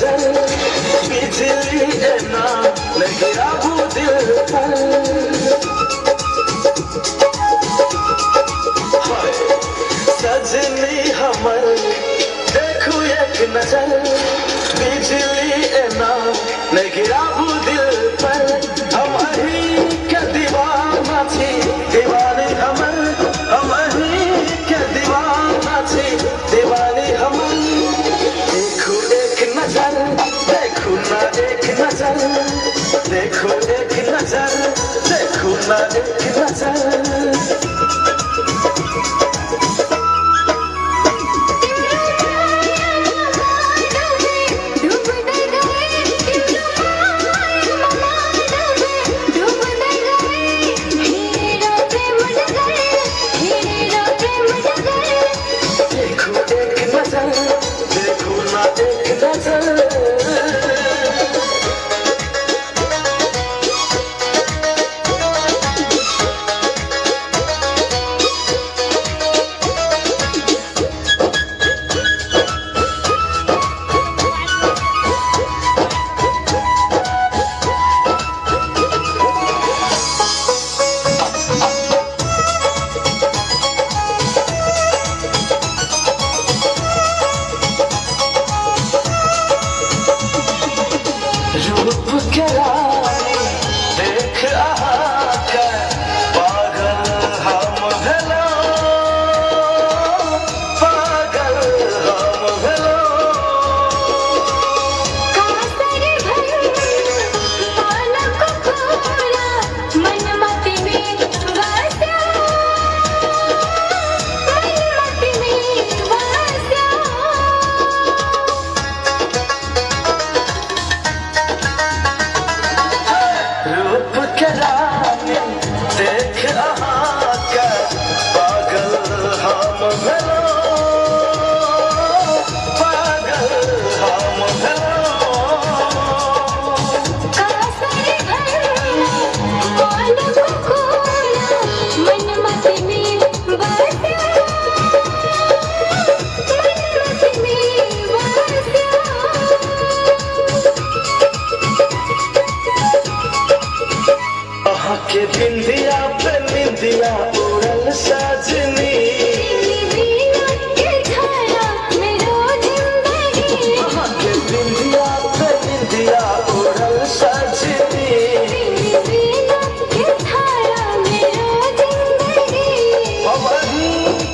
नजर बिजली ए ना लगे आबू दिल पर। सजनी हमर देखू एक नजर बिजली ए ना लगे आबू दिल पर। हम अही के दीवाना छी दीवानी हमर, हम अही के दीवाना छी दीवानी हमर। देखो एक नजर देखो ना एक नजर, देखो एक नजर देखो ना एक नजर। रूप के रानी देख आकर पागल हम भेलो, पागल हम भेलो। कासर भर पालक पूरा मन मत में वास्या, मन मत में वास्या। रूप के रानी देख आकर पागल हम भेलो, पागल हम भेलो। कासर भर पालक पूरा मन मत में वास्या, मन मत में वास्या। अहाँ के बिंदिया पे निंदिया उड़ल सजनी, अहाँ के बिंदिया पे निंदिया उड़ल सजनी। हम अही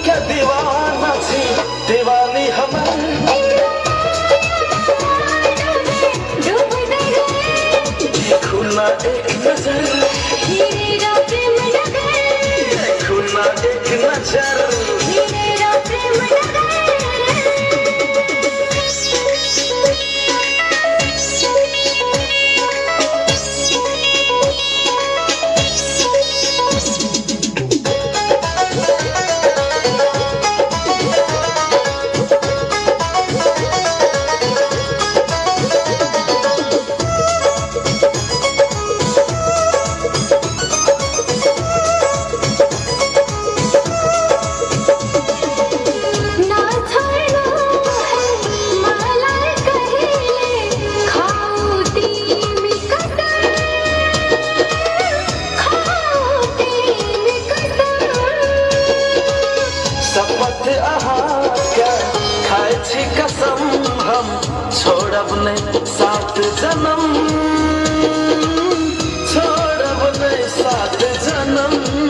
के दीवाना छी दीवानी हमर। देखू ना एक नजर देखू ना एक नजर। शपथ अहाँ के खाए छी कसम हम छोड़ब नहीं 7 जन्म, छोड़ब नहीं 7 जन्म।